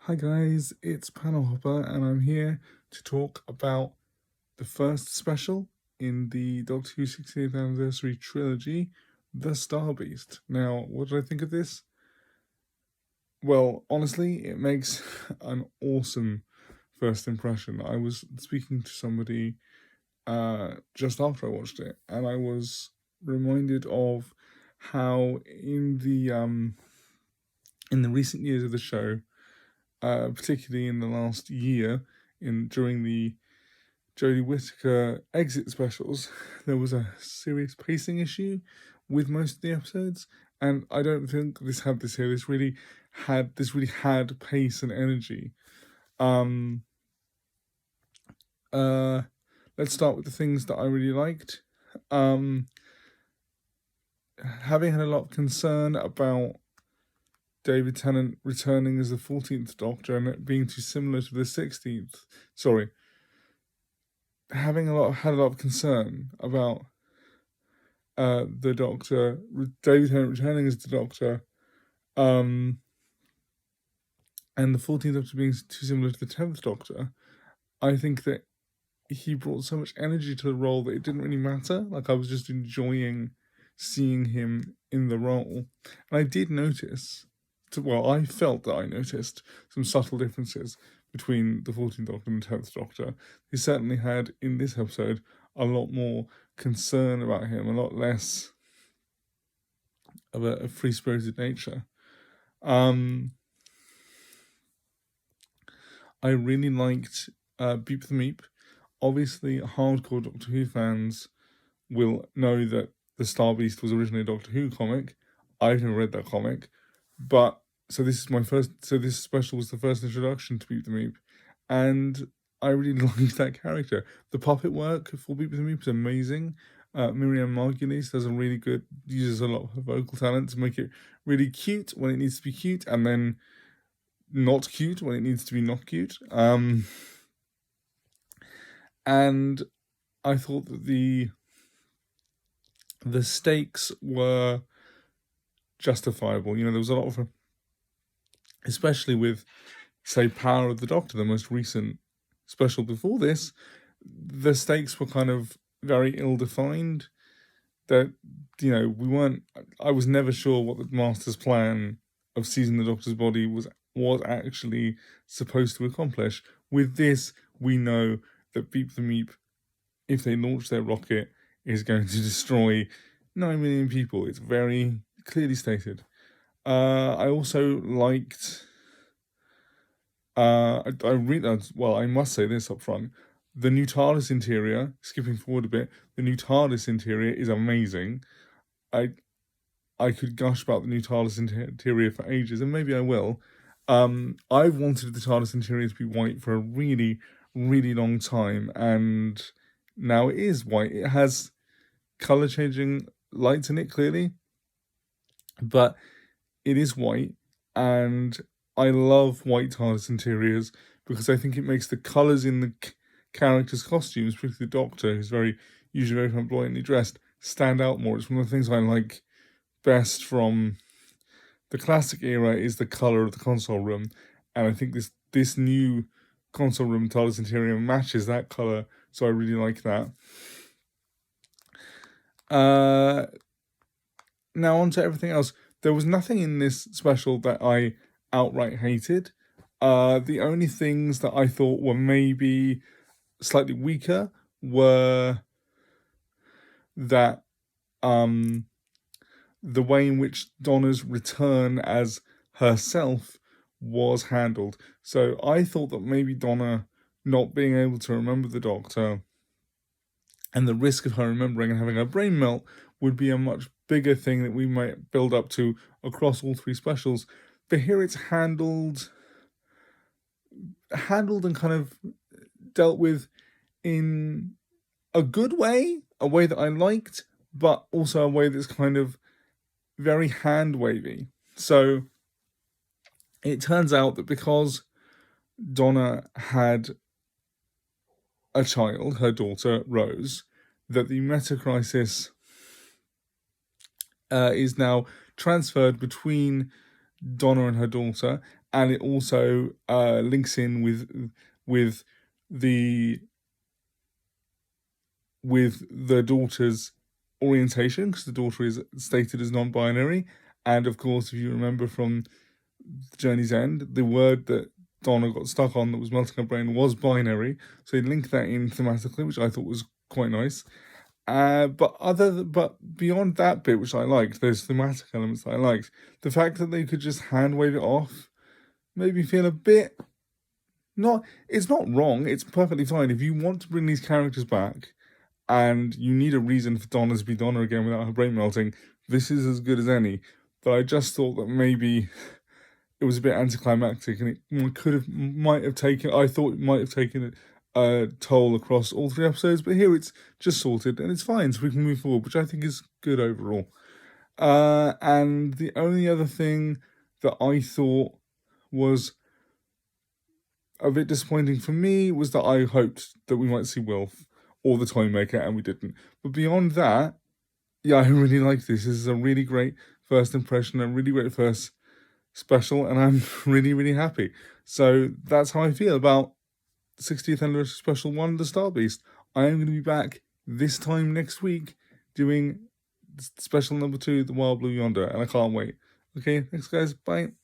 Hi guys, it's Panel Hopper and I'm here to talk about the first special in the Doctor Who 60th anniversary trilogy, The Star Beast. Now, what did I think of this? Well, honestly, it makes an awesome first impression. I was speaking to somebody just after I watched it, and I was reminded of how in the recent years of the show, particularly in the last year, during the Jodie Whittaker exit specials, there was a serious pacing issue with most of the episodes, and I don't think this had this here. This really had pace and energy. Um, let's start with the things that I really liked. Having had a lot of concern about David Tennant returning as the 14th Doctor and it being too similar to the 16th. Sorry. Had a lot of concern about the Doctor, David Tennant returning as the Doctor, and the 14th Doctor being too similar to the 10th Doctor. I think that he brought so much energy to the role that it didn't really matter. Like, I was just enjoying seeing him in the role. And I did notice, I felt that I noticed some subtle differences between the 14th Doctor and the 10th Doctor. He certainly had, in this episode, a lot more concern about him, a lot less of a free-spirited nature. I really liked Beep the Meep. Obviously, hardcore Doctor Who fans will know that the Star Beast was originally a Doctor Who comic. I've never read that comic, but so this special was the first introduction to Beep the Meep, and I really liked that character. The puppet work for Beep the Meep is amazing. Miriam Margulies uses a lot of her vocal talent to make it really cute when it needs to be cute, and then not cute when it needs to be not cute. And I thought that the stakes were justifiable. You know, there was a lot of, especially with, say, Power of the Doctor, the most recent special before this, the stakes were kind of very ill-defined. That, you know, I was never sure what the Master's plan of seizing the Doctor's body was actually supposed to accomplish. With this, we know that Beep the Meep, if they launch their rocket, is going to destroy 9 million people. It's very clearly stated. I also liked. I must say this up front. The new TARDIS interior, skipping forward a bit, the new TARDIS interior is amazing. I could gush about the new TARDIS interior for ages, and maybe I will. I've wanted the TARDIS interior to be white for a really, really long time, and now it is white. It has color-changing lights in it, clearly, but it is white, and I love white TARDIS interiors because I think it makes the colours in the characters' costumes, particularly the Doctor, who's usually very flamboyantly dressed, stand out more. It's one of the things I like best from the classic era is the colour of the console room, and I think this new console room TARDIS interior matches that colour, so I really like that. Now on to everything else. There was nothing in this special that I outright hated. The only things that I thought were maybe slightly weaker were that the way in which Donna's return as herself was handled. So I thought that maybe Donna not being able to remember the Doctor and the risk of her remembering and having her brain melt would be a much bigger thing that we might build up to across all three specials. But here it's handled and kind of dealt with in a good way, a way that I liked, but also a way that's kind of very hand-wavy. So it turns out that because Donna had a child, her daughter, Rose, that the meta-crisis is now transferred between Donna and her daughter, and it also links in with the daughter's orientation, because the daughter is stated as non-binary. And of course, if you remember from Journey's End, the word that Donna got stuck on that was melting her brain was binary. So he linked that in thematically, which I thought was quite nice. But beyond that bit, which I liked, those thematic elements that I liked, the fact that they could just hand wave it off made me feel a bit not. It's not wrong. It's perfectly fine if you want to bring these characters back, and you need a reason for Donna to be Donna again without her brain melting. This is as good as any. But I just thought that maybe it was a bit anticlimactic, and it might have taken. I thought it might have taken a toll across all 3 episodes, but here it's just sorted and it's fine, so we can move forward, which I think is good overall. And the only other thing that I thought was a bit disappointing for me was that I hoped that we might see Wilf or the Toymaker, and we didn't. But beyond that, yeah, I really like this. This is a really great first impression, a really great first special, and I'm really, really happy. So that's how I feel about 60th anniversary special 1, The Star Beast. I am going to be back this time next week doing special number 2, The Wild Blue Yonder, and I can't wait. Okay, thanks guys, bye.